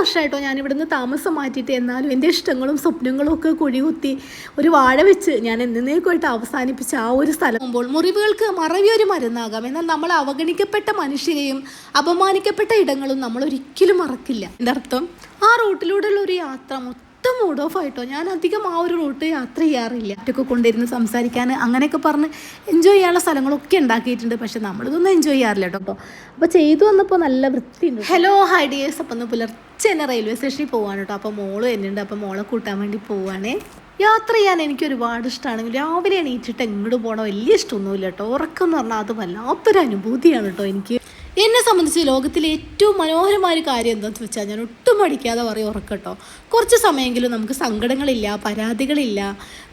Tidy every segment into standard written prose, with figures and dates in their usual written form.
വർഷമായിട്ടോ ഞാൻ ഇവിടുന്ന് താമസം മാറ്റിയിട്ട്. എന്നാലും എൻ്റെ ഇഷ്ടങ്ങളും സ്വപ്നങ്ങളും ഒക്കെ കുഴികുത്തി ഒരു വാഴ വെച്ച് ഞാൻ എന്നേക്കുമായിട്ട് അവസാനിപ്പിച്ച ആ ഒരു സ്ഥലം പോകുമ്പോൾ മുറിവുകൾക്ക് മറവിയൊരു മരുന്നാകാം. എന്നാൽ നമ്മൾ അവഗണിക്കപ്പെട്ട മനുഷ്യരെയും അപമാനിക്കപ്പെട്ട ഇടങ്ങളും നമ്മൾ ഒരിക്കലും മറക്കില്ല. എൻ്റെ അർത്ഥം ആ റൂട്ടിലൂടെയുള്ള ഒരു യാത്ര മൂഡ് ഓഫ് ആയിട്ടോ. ഞാൻ അധികം ആ ഒരു റൂട്ട് യാത്ര ചെയ്യാറില്ല. ഒറ്റൊക്കെ കൊണ്ടിരുന്ന് സംസാരിക്കാൻ അങ്ങനെയൊക്കെ പറഞ്ഞ് എൻജോയ് ചെയ്യാനുള്ള സ്ഥലങ്ങളൊക്കെ ഉണ്ടാക്കിയിട്ടുണ്ട്. പക്ഷെ നമ്മളിതൊന്നും എൻജോയ് ചെയ്യാറില്ല കേട്ടോ. അപ്പോൾ ചെയ്തു വന്നപ്പോൾ നല്ല വൃത്തിയുണ്ട്. Hello hi dears. അപ്പം ഒന്ന് പുലർച്ചെ തന്നെ റെയിൽവേ സ്റ്റേഷനിൽ പോവാണ് കേട്ടോ. അപ്പോൾ മോള് വരുന്നുണ്ട്. അപ്പോൾ മോളെ കൂട്ടാൻ വേണ്ടി പോവുകയാണേ. യാത്ര ചെയ്യാൻ എനിക്ക് ഒരുപാട് ഇഷ്ടമാണെങ്കിൽ രാവിലെ എണീറ്റിട്ട് എങ്ങോട്ട് പോകണം വലിയ ഇഷ്ടമൊന്നുമില്ല കേട്ടോ. ഉറക്കം എന്ന് പറഞ്ഞാൽ അത് വല്ലാത്തൊരു അനുഭൂതിയാണ് കേട്ടോ എനിക്ക്. എന്നെ സംബന്ധിച്ച് ലോകത്തിലെ ഏറ്റവും മനോഹരമായ ഒരു കാര്യം എന്താണെന്ന് വെച്ചാൽ ഞാൻ ഒട്ടും മടിക്കാതെ പറയും ഉറക്കട്ടോ. കുറച്ച് സമയമെങ്കിലും നമുക്ക് സങ്കടങ്ങളില്ല, പരാതികളില്ല,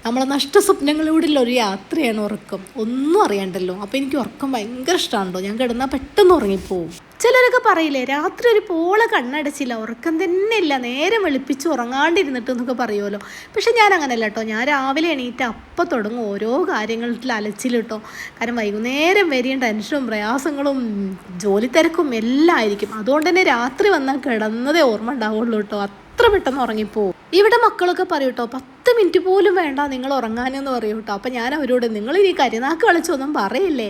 നമ്മളെ നഷ്ടസ്വപ്നങ്ങളിലൂടെയുള്ള ഒരു യാത്രയാണ് ഉറക്കം. ഒന്നും അറിയണ്ടല്ലോ. അപ്പോൾ എനിക്ക് ഉറക്കം ഭയങ്കര ഇഷ്ടമാണല്ലോ. ഞാൻ കിടന്നാൽ പെട്ടെന്ന് ഉറങ്ങിപ്പോവും. ചിലരൊക്കെ പറയില്ലേ രാത്രി ഒരു പോളെ കണ്ണടച്ചില്ല, ഉറക്കം തന്നെ ഇല്ല, നേരെ വെളുപ്പിച്ച് ഉറങ്ങാണ്ടിരുന്നിട്ട് എന്നൊക്കെ പറയുമല്ലോ. പക്ഷെ ഞാൻ അങ്ങനെയല്ല കേട്ടോ. ഞാൻ രാവിലെ എണീറ്റ് അപ്പം തുടങ്ങും ഓരോ കാര്യങ്ങളിൽ അലച്ചിലിട്ടോ. കാരണം വൈകുന്നേരം വരെയും ടെൻഷനും പ്രയാസങ്ങളും ജോലി തിരക്കും എല്ലാം ആയിരിക്കും. അതുകൊണ്ട് തന്നെ രാത്രി വന്നാൽ കിടന്നതേ ഓർമ്മ ഉണ്ടാവുള്ളൂ കേട്ടോ. അത്ര പെട്ടെന്ന് ഉറങ്ങിപ്പോവും. ഇവിടെ മക്കളൊക്കെ പറയും കേട്ടോ 10 മിനിറ്റ് പോലും വേണ്ട നിങ്ങൾ ഉറങ്ങാനെന്ന് പറയും കേട്ടോ. അപ്പം ഞാൻ അവരോട് നിങ്ങൾ ഇനി കരിനാക്ക് കളിച്ചൊന്നും പറയില്ലേ,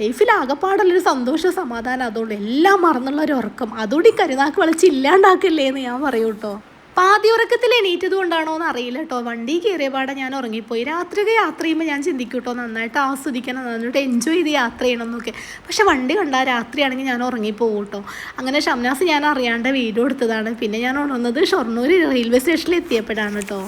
ലൈഫിൽ ആകെപ്പാടുള്ളൊരു സന്തോഷം സമാധാനം, അതുകൊണ്ട് എല്ലാം മറന്നുള്ളൊരു ഉറക്കം അതുകൊണ്ട് ഈ കരിനാക്ക് കളിച്ച് ഇല്ലാണ്ടാക്കില്ലേ എന്ന് ഞാൻ പറയും കേട്ടോ. പാതി ഉറക്കത്തിൽ എണീറ്റത് കൊണ്ടാണോ എന്ന് അറിയില്ല കേട്ടോ. വണ്ടി കയറിയ പാടെ ഞാൻ ഉറങ്ങിപ്പോയി. രാത്രിയൊക്കെ യാത്ര ചെയ്യുമ്പോൾ ഞാൻ ചിന്തിക്കും കേട്ടോ നന്നായിട്ട് ആസ്വദിക്കണം, നന്നായിട്ട് എൻജോയ് ചെയ്ത് യാത്ര ചെയ്യണം എന്നൊക്കെ. പക്ഷെ വണ്ടി കണ്ടാൽ രാത്രിയാണെങ്കിൽ ഞാൻ ഉറങ്ങിപ്പോകും കേട്ടോ. അങ്ങനെ ഷംനാസ് ഞാൻ അറിയാണ്ട് വീഡിയോ എടുത്തതാണ്. പിന്നെ ഞാൻ ഉണർന്നത് ഷൊർണൂർ റെയിൽവേ സ്റ്റേഷനിൽ എത്തിയപ്പോഴാണ് കേട്ടോ.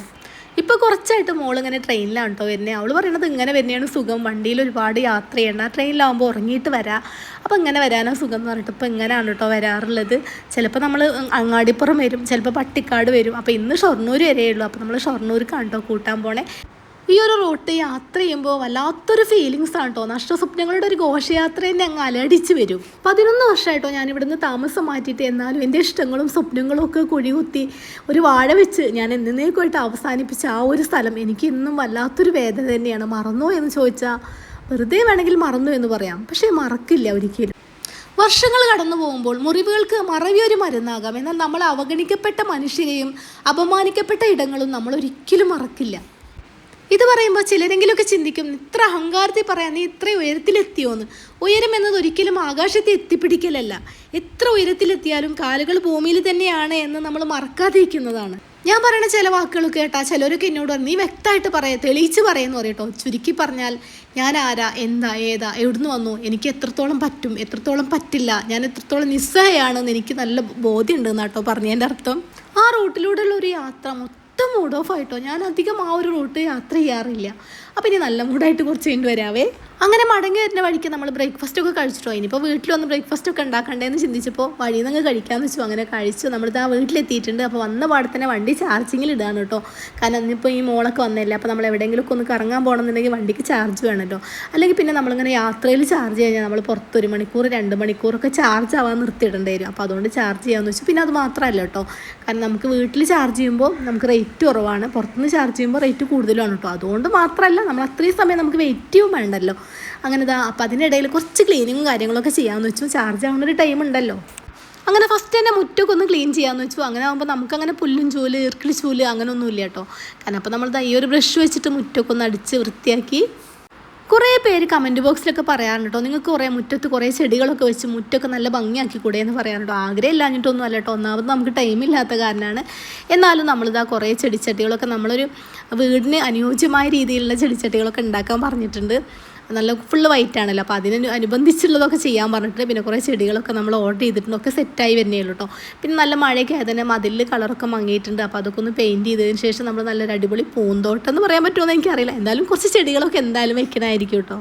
ഇപ്പോൾ കുറച്ചായിട്ട് മോളിങ്ങനെ ട്രെയിനിലാണ് കേട്ടോ വരുന്നത്. അവൾ പറയണത് ഇങ്ങനെ വരുന്നതാണ് സുഖം, വണ്ടിയിൽ ഒരുപാട് യാത്ര ചെയ്യണ്ട, ട്രെയിനിലാവുമ്പോൾ ഉറങ്ങിയിട്ട് വരാം, അപ്പോൾ ഇങ്ങനെ വരാനാണ് സുഖം എന്ന് പറഞ്ഞിട്ട് ഇപ്പോൾ ഇങ്ങനെയാണ് കേട്ടോ വരാറുള്ളത്. ചിലപ്പോൾ നമ്മൾ അങ്ങാടിപ്പുറം വരും, ചിലപ്പോൾ പട്ടിക്കാട് വരും. അപ്പോൾ ഇന്ന് ഷൊർണൂർ വരെയുള്ളൂ. അപ്പോൾ നമ്മൾ ഷൊർണൂർക്കാണ് കേട്ടോ കൂട്ടാൻ പോണേ. ഈ ഒരു റൂട്ട് യാത്ര ചെയ്യുമ്പോൾ വല്ലാത്തൊരു ഫീലിങ്സ് ആണ് കേട്ടോ. നഷ്ടസ്വപ്നങ്ങളുടെ ഒരു ഘോഷയാത്ര തന്നെ അങ്ങ് അലടിച്ച് വരും. 11 വർഷമായിട്ടോ ഞാൻ ഇവിടുന്ന് താമസം മാറ്റിയിട്ട്. എന്നാലും എൻ്റെ ഇഷ്ടങ്ങളും സ്വപ്നങ്ങളും ഒക്കെ കുഴികുത്തി ഒരു വാഴ വെച്ച് ഞാൻ എന്നേക്കുമായിട്ട് അവസാനിപ്പിച്ച ആ ഒരു സ്ഥലം എനിക്ക് ഇന്നും വല്ലാത്തൊരു വേദന തന്നെയാണ്. മറന്നോ എന്ന് ചോദിച്ചാൽ വെറുതെ വേണമെങ്കിൽ മറന്നു എന്ന് പറയാം, പക്ഷേ മറക്കില്ല ഒരിക്കലും. വർഷങ്ങൾ കടന്നു പോകുമ്പോൾ മുറിവുകൾക്ക് മറവിയൊരു മരുന്നാകാം. എന്നാൽ നമ്മൾ അവഗണിക്കപ്പെട്ട മനുഷ്യരെയും അപമാനിക്കപ്പെട്ട ഇടങ്ങളും നമ്മൾ ഒരിക്കലും മറക്കില്ല. ഇത് പറയുമ്പോൾ ചിലരെങ്കിലുമൊക്കെ ചിന്തിക്കും ഇത്ര അഹങ്കാരത്തിൽ പറയാൻ നീ ഇത്ര ഉയരത്തിലെത്തിയോന്ന്. ഉയരം എന്നത് ഒരിക്കലും ആകാശത്തെ എത്തിപ്പിടിക്കലല്ല. എത്ര ഉയരത്തിലെത്തിയാലും കാലുകൾ ഭൂമിയിൽ തന്നെയാണ് എന്ന് നമ്മൾ മറക്കാതിരിക്കുന്നതാണ്. ഞാൻ പറയുന്ന ചില വാക്കുകളൊക്കെ കേട്ടാ ചിലരൊക്കെ എന്നോട് നീ വ്യക്തമായിട്ട് തെളിയിച്ച് പറയുമെന്ന് പറയട്ടോ. ചുരുക്കി പറഞ്ഞാൽ ഞാൻ ആരാ, എന്താ, ഏതാ, എവിടുന്ന് വന്നു, എനിക്ക് എത്രത്തോളം പറ്റും, എത്രത്തോളം പറ്റില്ല, ഞാൻ എത്രത്തോളം നിസ്സഹായാണെന്ന് എനിക്ക് നല്ല ബോധ്യമുണ്ടെന്ന് കേട്ടോ പറഞ്ഞതിൻ്റെ അർത്ഥം. ആ റൂട്ടിലൂടെയുള്ള ഒരു യാത്ര മൂഡ് ഓഫ് ആയിട്ടോ. ഞാൻ അധികം ആ ഒരു റൂട്ട് യാത്ര ചെയ്യാറില്ല. അപ്പോൾ ഇനി നല്ല മൂഡായിട്ട് കുറച്ച് കഴിഞ്ഞ് വരാവേ. അങ്ങനെ മടങ്ങി വരുന്ന വഴിക്ക് നമ്മൾ ബ്രേക്ക്ഫാസ്റ്റ് ഒക്കെ കഴിച്ചിട്ടോ. ഇനിയിപ്പോൾ വീട്ടിൽ വന്ന് ബ്രേക്ക്ഫാസ്റ്റ് ഒക്കെ ഉണ്ടാക്കണ്ടേന്ന് ചിന്തിച്ചപ്പോൾ വഴിയിൽ നിന്ന് കഴിക്കാമെന്ന് വെച്ചു. അങ്ങനെ കഴിച്ചു. നമ്മളിത് ആ വീട്ടിലെത്തിയിട്ടുണ്ട്. അപ്പോൾ വന്ന പാടെ തന്നെ വണ്ടി ചാർജിങ്ങിൽ ഇടുകയാണ് കേട്ടോ. കാരണം ഇന്നിപ്പോൾ ഈ മോളൊക്കെ വന്നില്ല. അപ്പോൾ നമ്മൾ എവിടെയെങ്കിലുമൊക്കെ ഒന്ന് കറങ്ങാൻ പോകണമെന്നുണ്ടെങ്കിൽ വണ്ടിക്ക് ചാർജ് വേണമല്ലോ. അല്ലെങ്കിൽ പിന്നെ നമ്മളിങ്ങനെ യാത്രയിൽ ചാർജ് കഴിഞ്ഞാൽ നമ്മൾ പുറത്ത് 1 മണിക്കൂർ 2 മണിക്കൂറൊക്കെ ചാർജ് ആവാൻ നിർത്തിയിടേണ്ടി വരും. അപ്പോൾ അതുകൊണ്ട് ചാർജ് ചെയ്യാമെന്ന് വെച്ചു. പിന്നെ അത് മാത്രമല്ല കേട്ടോ, കാരണം നമുക്ക് വീട്ടിൽ ചാർജ് ചെയ്യുമ്പോൾ നമുക്ക് റേറ്റ് കുറവാണ്, പുറത്തുനിന്ന് ചാർജ് ചെയ്യുമ്പോൾ റേറ്റ് കൂടുതലാണ് കേട്ടോ. അതുകൊണ്ട് മാത്രമല്ല നമ്മൾ അത്രയും സമയം നമുക്ക് വെയിറ്റ് ചെയ്യും വേണ്ടല്ലോ. അങ്ങനെ അപ്പോൾ അതിനിടയിൽ കുറച്ച് ക്ലീനിങ്ങും കാര്യങ്ങളൊക്കെ ചെയ്യാമെന്ന് വെച്ചു. ചാർജ് ആവുന്നൊരു ടൈം ഉണ്ടല്ലോ. അങ്ങനെ ഫസ്റ്റ് തന്നെ മുറ്റൊക്കെ ഒന്ന് ക്ലീൻ ചെയ്യാമെന്ന് വെച്ചു. അങ്ങനെ ആകുമ്പോൾ നമുക്കങ്ങനെ പുല്ലും ചൂല് ഇർക്കിളി ചൂല് അങ്ങനെ ഒന്നുമില്ല കേട്ടോ. കാരണം അപ്പോൾ നമ്മൾ ഈ ഒരു ബ്രഷ് വെച്ചിട്ട് മുറ്റൊക്കെ ഒന്ന് അടിച്ച് വൃത്തിയാക്കി. കുറേ പേര് കമൻറ്റ് ബോക്സിലൊക്കെ പറയാറുണ്ട് കേട്ടോ നിങ്ങൾക്ക് കുറേ മുറ്റത്ത് കുറേ ചെടികളൊക്കെ വെച്ച് മുറ്റൊക്കെ നല്ല ഭംഗിയാക്കി കൂടെ എന്ന് പറയാറുണ്ടോ. ആഗ്രഹം ഇല്ലാഞ്ഞിട്ടൊന്നും അല്ല കേട്ടോ, ഒന്നാമത് നമുക്ക് ടൈമില്ലാത്ത കാരണമാണ്. എന്നാലും നമ്മളിതാ കുറേ ചെടിച്ചട്ടികളൊക്കെ നമ്മളൊരു വീടിന് അനുയോജ്യമായ രീതിയിലുള്ള ചെടിച്ചട്ടികളൊക്കെ ഉണ്ടാക്കാൻ പറഞ്ഞിട്ടുണ്ട്. നല്ല ഫുള്ള് വൈറ്റ് ആണല്ലോ, അപ്പോൾ അനുബന്ധിച്ചുള്ളതൊക്കെ ചെയ്യാൻ പറഞ്ഞിട്ട് പിന്നെ കുറേ ചെടികളൊക്കെ നമ്മൾ ഓർഡർ ചെയ്തിട്ടുണ്ട്. ഒക്കെ സെറ്റായി വരുന്നേ ഉള്ളൂ കേട്ടോ. പിന്നെ നല്ല മഴയൊക്കെ ആയത് തന്നെ മതിലിൽ കളറൊക്കെ മങ്ങിയിട്ടുണ്ട്. അപ്പോൾ അതൊക്കെ ഒന്ന് പെയിൻറ്റ് ചെയ്തതിന് ശേഷം നമ്മൾ നല്ലൊരു അടിപൊളി പൂന്തോട്ടം എന്ന് പറയാൻ പറ്റുമോ എന്ന് എനിക്കറിയില്ല. എന്തായാലും കുറച്ച് ചെടികളൊക്കെ എന്തായാലും വെക്കണമായിരിക്കും കേട്ടോ.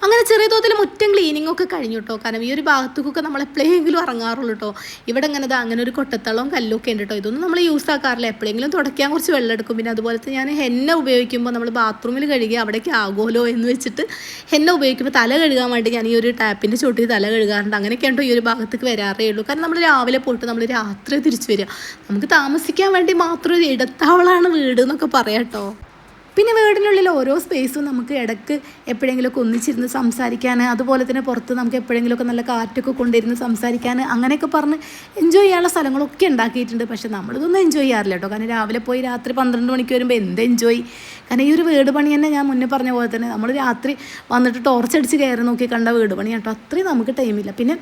അങ്ങനെ ചെറിയ തോതിൽ മുറ്റം ക്ലീനിങ് ഒക്കെ കഴിഞ്ഞു കേട്ടോ. കാരണം ഈ ഒരു ഭാഗത്തേക്കൊക്കെ നമ്മൾ എപ്പോഴെങ്കിലും ഇറങ്ങാറുള്ളൂ കേട്ടോ. ഇവിടെ അങ്ങനെ ഒരു കൊട്ടത്തളവും കല്ലൊക്കെ ഉണ്ട് കേട്ടോ. ഇതൊന്നും നമ്മൾ യൂസ് ആക്കാറില്ല. എപ്പോഴെങ്കിലും തുടയ്ക്കാൻ കുറച്ച് വെള്ളം എടുക്കും. പിന്നെ അതുപോലത്തെ ഞാൻ ഹെന്ന ഉപയോഗിക്കുമ്പോൾ നമ്മൾ ബാത്റൂമിൽ കഴുകി അവിടേക്ക് ആകുമല്ലോ എന്ന് വെച്ചിട്ട് ഹെന്ന ഉപയോഗിക്കുമ്പോൾ തല കഴുകാൻ വേണ്ടി ഞാൻ ഈ ഒരു ടാപ്പിൻ്റെ ചോട്ടിൽ തല കഴുകാറുണ്ട്. അങ്ങനെയൊക്കെയാണ് ഈ ഒരു ഭാഗത്തേക്ക് വരാറേ ഉള്ളൂ. കാരണം നമ്മൾ രാവിലെ പോയിട്ട് നമ്മൾ രാത്രി തിരിച്ചു വരിക. നമുക്ക് താമസിക്കാൻ വേണ്ടി മാത്രം ഒരു ഇടത്താവളാണ് വീട് എന്നൊക്കെ പറയാം കേട്ടോ. പിന്നെ വീടിനുള്ളിൽ ഓരോ സ്പേസും നമുക്ക് ഇടയ്ക്ക് എപ്പോഴെങ്കിലുമൊക്കെ ഒന്നിച്ചിരുന്ന് സംസാരിക്കാൻ, അതുപോലെ തന്നെ പുറത്ത് നമുക്ക് എപ്പോഴെങ്കിലുമൊക്കെ നല്ല കാറ്റൊക്കെ കൊണ്ടിരുന്ന് സംസാരിക്കാൻ, അങ്ങനെയൊക്കെ പറഞ്ഞ് എൻജോയ് ചെയ്യാനുള്ള സ്ഥലങ്ങളൊക്കെ ഉണ്ടാക്കിയിട്ടുണ്ട്. പക്ഷേ നമ്മളിതൊന്നും എൻജോയ് ചെയ്യാറില്ല കേട്ടോ. കാരണം രാവിലെ പോയി രാത്രി 12 മണിക്ക് വരുമ്പോൾ എന്ത് എൻജോയ്. കാരണം ഈ ഒരു വീട് പണി തന്നെ ഞാൻ മുന്നേ പറഞ്ഞ പോലെ തന്നെ നമ്മൾ രാത്രി വന്നിട്ട് ടോർച്ചടിച്ച് കയറി നോക്കി കണ്ട വീട് പണി കേട്ടോ. അത്രയും നമുക്ക് ടൈമില്ല. പിന്നെ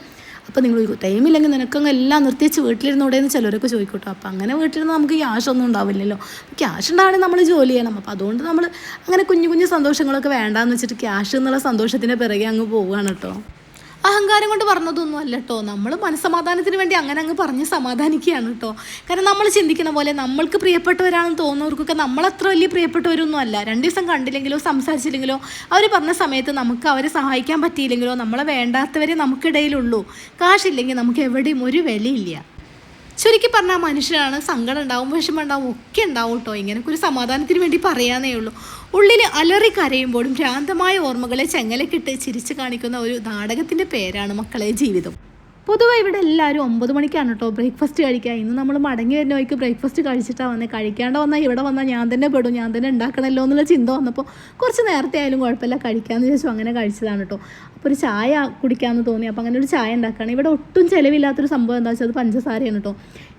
അപ്പോൾ നിങ്ങൾ ടൈമില്ലെങ്കിൽ നിനക്കങ്ങ് എല്ലാം നിർത്തിച്ച് വീട്ടിലിരുന്നോടെയെന്ന് ചിലരൊക്കെ ചോദിക്കട്ടോ. അപ്പോൾ അങ്ങനെ വീട്ടിലിരുന്ന് നമുക്ക് ക്യാഷ് ഒന്നും ഉണ്ടാവില്ലല്ലോ. ക്യാഷ് ഉണ്ടാവണമെങ്കിൽ നമ്മൾ ജോലി ചെയ്യണം. അപ്പോൾ അതുകൊണ്ട് നമ്മൾ അങ്ങനെ കുഞ്ഞു കുഞ്ഞു സന്തോഷങ്ങളൊക്കെ വേണ്ടാന്ന് വെച്ചിട്ട് ക്യാഷ് എന്നുള്ള സന്തോഷത്തിൻ്റെ പിറകെ അങ്ങ് പോവുകയാണ് കേട്ടോ. അഹങ്കാരം കൊണ്ട് പറഞ്ഞതൊന്നും അല്ല കേട്ടോ. നമ്മൾ മനസ്സമാധാനത്തിന് വേണ്ടി അങ്ങനെ അങ്ങ് പറഞ്ഞ് സമാധാനിക്കുകയാണ് കേട്ടോ. കാരണം നമ്മൾ ചിന്തിക്കുന്ന പോലെ നമ്മൾക്ക് പ്രിയപ്പെട്ടവരാണെന്ന് തോന്നുന്നവർക്കൊക്കെ നമ്മളത്ര വലിയ പ്രിയപ്പെട്ടവരൊന്നും അല്ല. 2 ദിവസം കണ്ടില്ലെങ്കിലോ സംസാരിച്ചില്ലെങ്കിലോ അവർ പറഞ്ഞ സമയത്ത് നമുക്ക് അവരെ സഹായിക്കാൻ പറ്റിയില്ലെങ്കിലോ നമ്മളെ വേണ്ടാത്തവരെ നമുക്കിടയിലുള്ളൂ. കാശില്ലെങ്കിൽ നമുക്ക് എവിടെയും ഒരു വിലയില്ല. ചുരുക്കി പറഞ്ഞാൽ മനുഷ്യരാണ്, സങ്കടം ഉണ്ടാവും, വിഷമം ഉണ്ടാവും, ഒക്കെ ഉണ്ടാവും കേട്ടോ. ഇങ്ങനെയൊക്കെ ഒരു സമാധാനത്തിന് വേണ്ടി പറയാനേ ഉള്ളൂ. ഉള്ളിൽ അലറി കരയുമ്പോഴും ഭ്രാന്തമായ ഓർമ്മകളെ ചെങ്ങലക്കിട്ട് ചിരിച്ചു കാണിക്കുന്ന ഒരു നാടകത്തിൻ്റെ പേരാണ് മക്കളെ ജീവിതം. പൊതുവെ ഇവിടെ എല്ലാവരും 9 മണിക്കാണ് കേട്ടോ ബ്രേക്ക്ഫാസ്റ്റ് കഴിക്കുക. ഇന്ന് നമ്മൾ മടങ്ങി വരുന്ന വഴിക്ക് ബ്രേക്ക്ഫാസ്റ്റ് കഴിച്ചിട്ടാണ് വന്നത്. കഴിക്കാണ്ട് വന്നാൽ ഇവിടെ വന്നാൽ ഞാൻ തന്നെ പെടും, ഞാൻ തന്നെ ഉണ്ടാക്കണമല്ലോ എന്നുള്ള ചിന്ത വന്നപ്പോൾ കുറച്ച് നേരത്തെ ആയാലും കുഴപ്പമില്ല കഴിക്കാമെന്ന് ചോദിച്ചു അങ്ങനെ കഴിച്ചതാണ് കേട്ടോ. അപ്പോൾ ഒരു ചായ കുടിക്കാമെന്ന് തോന്നി. അപ്പോൾ അങ്ങനെ ഒരു ചായ ഉണ്ടാക്കുകയാണ്. ഇവിടെ ഒട്ടും ചിലവില്ലാത്തൊരു സംഭവം എന്താ വെച്ചാൽ അത് പഞ്ചസാരയാണ് കേട്ടോ.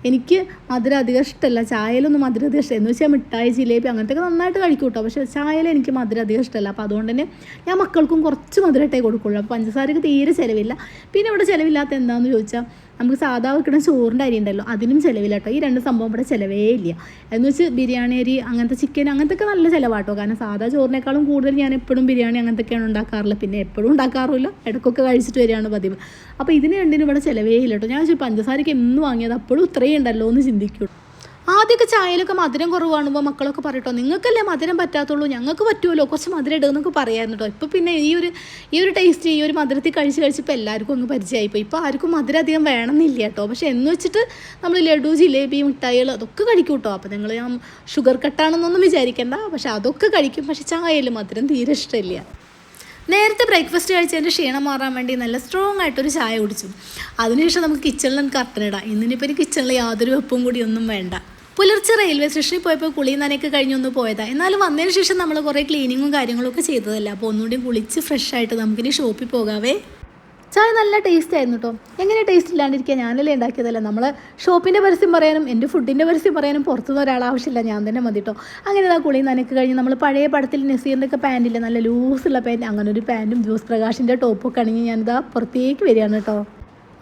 എനിക്ക് മധുരം അധികം ഇഷ്ടമല്ല, ചായയിലൊന്നും മധുരം അധികം ഇഷ്ടം എന്ന് വെച്ചാൽ മിഠായി, ജിലേബി അങ്ങനത്തെയൊക്കെ നന്നായിട്ട് കഴിക്കും കേട്ടോ. പക്ഷേ ചായയിൽ എനിക്ക് മധുരം അധികം ഇഷ്ടമല്ല. അപ്പോൾ അതുകൊണ്ട് തന്നെ ഞാൻ മക്കൾക്കും കുറച്ച് മധുരമായിട്ടേ കൊടുക്കുള്ളൂ. അപ്പോൾ പഞ്ചസാരക്ക് തീരെ ചിലവില്ല. പിന്നെ ഇവിടെ ചിലവില്ലാത്ത എന്താണെന്ന് ചോദിച്ചാൽ നമുക്ക് സാധാ വെക്കുന്ന ചോറിൻ്റെ അരി ഉണ്ടല്ലോ, അതിനും ചിലവില്ല കേട്ടോ. ഈ 2 സംഭവം ഇവിടെ ചിലവേ ഇല്ല. എന്ന് വെച്ച് ബിരിയാണി അരി അങ്ങനത്തെ ചിക്കൻ അങ്ങനത്തെയൊക്കെ നല്ല ചിലവാട്ടോ. കാരണം സാധാ ചോറിനേക്കാളും കൂടുതൽ ഞാൻ എപ്പോഴും ബിരിയാണി അങ്ങനത്തെയൊക്കെയാണ് ഉണ്ടാക്കാറില്ല. പിന്നെ എപ്പോഴും ഉണ്ടാക്കാറില്ല, ഇടയ്ക്കൊക്കെ കഴിച്ചിട്ട് വരികയാണ് പതിവ്. അപ്പോൾ ഇതിന് രണ്ടിനും ഇവിടെ ചിലവേ ഇല്ല കേട്ടോ. ഞാൻ പഞ്ചസാരയ്ക്ക് എന്ന് വാങ്ങിയത് അപ്പോഴും ഇത്രയും ഉണ്ടല്ലോ എന്ന് ചിന്തിക്കും. ആദ്യമൊക്കെ ചായയിലൊക്കെ മധുരം കുറവ് കാണുമ്പോൾ മക്കളൊക്കെ പറയട്ടോ, നിങ്ങൾക്കല്ലേ മധുരം പറ്റാത്തുള്ളൂ, ഞങ്ങൾക്ക് പറ്റുമല്ലോ, കുറച്ച് മധുരം ഇടുമെന്നൊക്കെ പറയായിരുന്നു കേട്ടോ. ഇപ്പോൾ പിന്നെ ഈ ഒരു ടേസ്റ്റ് ഈ ഒരു മധുരത്തിൽ കഴിച്ചിപ്പോൾ എല്ലാവർക്കും അങ്ങ് പരിചയമായിപ്പോയി. ഇപ്പോൾ ആർക്കും മധുരം അധികം വേണമെന്നില്ല കേട്ടോ. പക്ഷേ എന്ന് വെച്ചിട്ട് നമ്മൾ ലഡു, ജിലേബി, മിഠായികൾ അതൊക്കെ കഴിക്കും കേട്ടോ. അപ്പോൾ നിങ്ങൾ ഞാൻ ഷുഗർ കട്ടാണെന്നൊന്നും വിചാരിക്കേണ്ട, പക്ഷേ അതൊക്കെ കഴിക്കും. പക്ഷേ ചായയിൽ മധുരം തീരെ ഇഷ്ടമില്ല. നേരത്തെ ബ്രേക്ക്ഫാസ്റ്റ് കഴിച്ചതിൻ്റെ ക്ഷീണം മാറാൻ വേണ്ടി നല്ല സ്ട്രോങ് ആയിട്ടൊരു ചായ കുടിച്ചു. അതിനുശേഷം നമുക്ക് കിച്ചണിൽ കർട്ടനിടാം. ഇന്നിനിപ്പോൾ എനിക്ക് കിച്ചണിൽ യാതൊരു വെപ്പും കൂടി ഒന്നും വേണ്ട. പുലർച്ചെ റെയിൽവേ സ്റ്റേഷനിൽ പോയപ്പോൾ കുളിയും നനയൊക്കെ കഴിഞ്ഞൊന്ന് പോയതാണ്. എന്നാലും വന്നതിന് ശേഷം നമ്മൾ കുറേ ക്ലീനിങ്ങും കാര്യങ്ങളൊക്കെ ചെയ്തതല്ല. അപ്പോൾ ഒന്നുകൂടി കുളിച്ച് ഫ്രഷ് ആയിട്ട് നമുക്കിനി ഷോപ്പിൽ പോകാവേ. ചായ നല്ല ടേസ്റ്റ് ആയിരുന്നു കേട്ടോ. എങ്ങനെ ടേസ്റ്റ് ഇല്ലാണ്ടിരിക്കുക, ഞാനല്ലേ ഉണ്ടാക്കിയതല്ല. നമ്മൾ ഷോപ്പിൻ്റെ പരസ്യം പറയാനും എൻ്റെ ഫുഡിൻ്റെ പരസ്യം പറയാനും പുറത്തുനിന്ന് ഒരാളാവശ്യമില്ല, ഞാൻ തന്നെ മതി കേട്ടോ. അങ്ങനെ ആ കുളിയും നനയൊക്കെ കഴിഞ്ഞ് നമ്മൾ പഴയ പടത്തിൽ നസീറിൻ്റെ ഒക്കെ പാൻറ്റില്ല, നല്ല ലൂസുള്ള പാൻറ്റ്, അങ്ങനെ ഒരു പാൻറ്റും ജ്യൂസ് പ്രകാശിൻ്റെ ടോപ്പൊക്കെ അണിഞ്ഞ് ഞാനിതാ പുറത്തേക്ക് വരികയാണ് കേട്ടോ.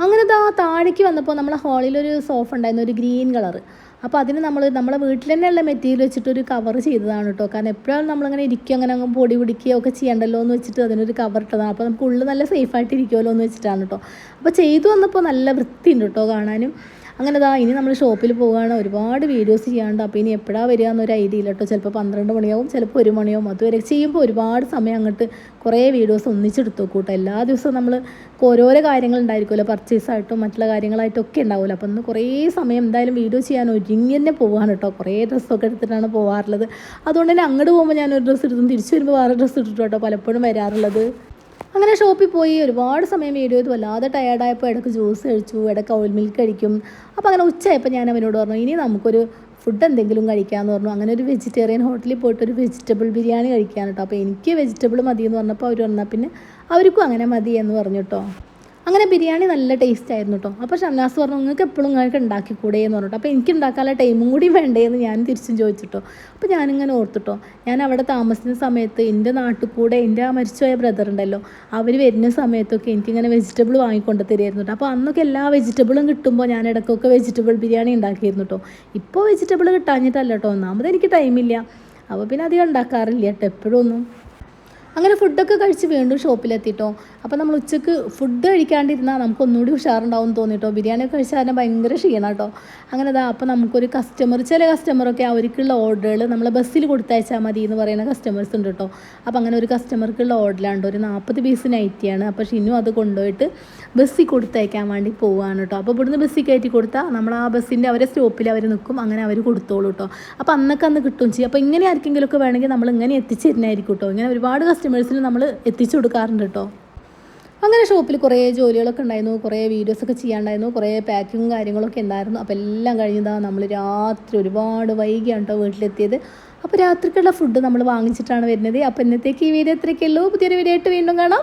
അങ്ങനെ താഴേക്ക് വന്നപ്പോൾ നമ്മളെ ഹാളിലൊരു സോഫ ഉണ്ടായിരുന്നു, ഒരു ഗ്രീൻ കളർ. അപ്പോൾ അതിന് നമ്മളെ വീട്ടിൽ തന്നെയുള്ള മെറ്റീരിയൽ വെച്ചിട്ടൊരു കവർ ചെയ്തതാണ് കേട്ടോ. കാരണം എപ്പോഴും നമ്മളിങ്ങനെ ഇരിക്കുക, അങ്ങനെ അങ്ങ് പൊടി പിടിക്കുകയോ ഒക്കെ ചെയ്യണ്ടല്ലോ എന്ന് വെച്ചിട്ട് അതിനൊരു കവർ ഇട്ടതാണ്. അപ്പോൾ നമുക്ക് ഉള്ളിൽ നല്ല സേഫായിട്ട് ഇരിക്കുമല്ലോ എന്ന് വെച്ചിട്ടാണ് കേട്ടോ. അപ്പോൾ ചെയ്തു വന്നപ്പോൾ നല്ല വൃത്തിയുണ്ട് കേട്ടോ കാണാനും. അങ്ങനെ ഇനി നമ്മൾ ഷോപ്പിൽ പോവുകയാണ്. ഒരുപാട് വീഡിയോസ് ചെയ്യാണ്ട്. അപ്പോൾ ഇനി എപ്പോഴാണ് വരിക എന്നൊരു ഐഡിയ ഇല്ല കേട്ടോ. ചിലപ്പോൾ 12 മണിയാവും, ചിലപ്പോൾ 1 മണിയാവും. അതുവരെ ചെയ്യുമ്പോൾ ഒരുപാട് സമയം അങ്ങോട്ട് കുറേ വീഡിയോസ് ഒന്നിച്ചെടുത്ത് നോക്കും കേട്ടോ. എല്ലാ ദിവസവും നമ്മൾ ഓരോരോ കാര്യങ്ങളുണ്ടായിരിക്കുമല്ലോ, പർച്ചേസായിട്ടും മറ്റുള്ള കാര്യങ്ങളായിട്ടും ഒക്കെ ഉണ്ടാവുമല്ലോ. അപ്പോൾ ഇന്ന് കുറേ സമയം എന്തായാലും വീഡിയോ ചെയ്യാൻ ഒരുങ്ങി തന്നെ പോവാണ് കേട്ടോ. കുറേ ഡ്രസ്സൊക്കെ എടുത്തിട്ടാണ് പോകാറുള്ളത്. അതുകൊണ്ട് തന്നെ അങ്ങോട്ട് പോകുമ്പോൾ ഞാനൊരു ഡ്രസ്സ് എടുത്തും തിരിച്ചു വരുമ്പോൾ വേറെ ഡ്രസ്സ് ഇട്ടിട്ട് കേട്ടോ പലപ്പോഴും വരാറുള്ളത്. അങ്ങനെ ഷോപ്പിൽ പോയി ഒരുപാട് സമയം വീഡിയോ ചെയ്തു. വല്ലാതെ ടയേർഡായപ്പോൾ ഇടയ്ക്ക് ജ്യൂസ് കഴിച്ചു, ഇടയ്ക്ക് ഓയിൽ മിൽക്ക് കഴിക്കും. അപ്പോൾ അങ്ങനെ ഉച്ചയായപ്പോൾ ഞാൻ അവനോട് പറഞ്ഞു ഇനി നമുക്കൊരു ഫുഡ് എന്തെങ്കിലും കഴിക്കാമെന്ന് പറഞ്ഞു. അങ്ങനെ ഒരു വെജിറ്റേറിയൻ ഹോട്ടലിൽ പോയിട്ട് ഒരു വെജിറ്റബിൾ ബിരിയാണി കഴിക്കാൻ കേട്ടോ. അപ്പോൾ എനിക്ക് വെജിറ്റബിൾ മതി എന്ന് പറഞ്ഞപ്പോൾ അവർ പറഞ്ഞാൽ പിന്നെ അവർക്കും അങ്ങനെ മതി എന്ന് പറഞ്ഞു കേട്ടോ. അങ്ങനെ ബിരിയാണി നല്ല ടേസ്റ്റ് ആയിരുന്നു കേട്ടോ. അപ്പോൾ ഷംനാസ് പറഞ്ഞു നിങ്ങൾക്ക് എപ്പോഴും നിങ്ങൾക്ക് ഉണ്ടാക്കിക്കൂടെ എന്ന് പറഞ്ഞിട്ടോ. അപ്പോൾ എനിക്ക് ഉണ്ടാക്കാനുള്ള ടൈമും കൂടി വേണ്ടേ എന്ന് ഞാൻ തിരിച്ചും ചോദിച്ചിട്ടോ. അപ്പോൾ ഞാനിങ്ങനെ ഓർത്തിട്ടോ, ഞാൻ അവിടെ താമസിക്കുന്ന സമയത്ത് എൻ്റെ നാട്ടിൽ കൂടെ എൻ്റെ ആ മരിച്ചുപോയ ബ്രദർ ഉണ്ടല്ലോ, അവർ വരുന്ന സമയത്തൊക്കെ എനിക്കിങ്ങനെ വെജിറ്റബിൾ വാങ്ങിക്കൊണ്ട് തരുമായിരുന്നു കേട്ടോ. അപ്പോൾ അന്നൊക്കെ എല്ലാ വെജിറ്റബിളും കിട്ടുമ്പോൾ ഞാൻ ഇടയ്ക്കൊക്കെ വെജിറ്റബിൾ ബിരിയാണി ഉണ്ടാക്കിയിരുന്നു കേട്ടോ. ഇപ്പോൾ വെജിറ്റബിൾ കിട്ടാഞ്ഞിട്ടല്ല കേട്ടോ, ഒന്നാമത് എനിക്ക് ടൈമില്ല. അപ്പോൾ പിന്നെ അധികം ഉണ്ടാക്കാറില്ല കേട്ടോ എപ്പോഴും ഒന്നും. അങ്ങനെ ഫുഡൊക്കെ കഴിച്ച് വീണ്ടും ഷോപ്പിലെത്തിട്ടോ. അപ്പോൾ നമ്മൾ ഉച്ചക്ക് ഫുഡ് കഴിക്കാണ്ടിരുന്നാൽ നമുക്ക് ഒന്നുകൂടി ഉഷാറുണ്ടാവും തോന്നിട്ടോ. ബിരിയാണിയൊക്കെ കഴിച്ചാൽ തന്നെ ഭയങ്കര ക്ഷീണം കേട്ടോ. അങ്ങനെ അപ്പോൾ നമുക്കൊരു ചില കസ്റ്റമറൊക്കെ അവർക്കുള്ള ഓർഡറുകൾ നമ്മൾ ബസ്സിൽ കൊടുത്തയച്ചാൽ മതി എന്ന് പറയുന്ന കസ്റ്റമേഴ്സ് ഉണ്ട് കേട്ടോ. അപ്പോൾ അങ്ങനെ ഒരു കസ്റ്റമർക്കുള്ള ഓർഡറിലാണ് ഒരു 40 പീസ് നൈറ്റിയാണ്. അപ്പോൾ ഷിനു അത് കൊണ്ടുപോയിട്ട് ബസ്സിൽ കൊടുത്തയക്കാൻ വേണ്ടി പോവുകയാണ് കേട്ടോ. അപ്പോൾ ഇവിടുന്ന് ബസ്സിൽ കയറ്റി കൊടുത്താൽ നമ്മൾ ആ ബസ്സിൻ്റെ അവരെ സ്റ്റോപ്പിൽ അവർ നിൽക്കും, അങ്ങനെ അവർ കൊടുത്തോളൂ കേട്ടോ. അപ്പോൾ അന്ന് കിട്ടും ചെയ്യും. അപ്പോൾ ഇങ്ങനെ ആർക്കെങ്കിലുമൊക്കെ വേണമെങ്കിൽ നമ്മൾ ഇങ്ങനെ എത്തിച്ചു തരുന്നതായിരിക്കും കേട്ടോ. ഇങ്ങനെ ഒരുപാട് കസ്റ്റമേഴ്സിന് നമ്മൾ എത്തിച്ചു കൊടുക്കാറുണ്ട് കേട്ടോ. അങ്ങനെ ഷോപ്പിൽ കുറേ ജോലികളൊക്കെ ഉണ്ടായിരുന്നു, കുറേ വീഡിയോസൊക്കെ ചെയ്യാണ്ടായിരുന്നു, കുറേ പാക്കിങ്ങും കാര്യങ്ങളൊക്കെ ഉണ്ടായിരുന്നു. അപ്പോൾ എല്ലാം കഴിഞ്ഞതാണ് നമ്മൾ രാത്രി ഒരുപാട് വൈകിയാണ് കേട്ടോ വീട്ടിലെത്തിയത്. അപ്പോൾ രാത്രിക്കുള്ള ഫുഡ് നമ്മൾ വാങ്ങിച്ചിട്ടാണ് വരുന്നത്. അപ്പോൾ ഇന്നത്തേക്ക് ഈ വീഡിയോ ഇത്രയൊക്കെയുള്ളൂ. പുതിയൊരു വീഡിയോ ആയിട്ട് വീണ്ടും കാണാം.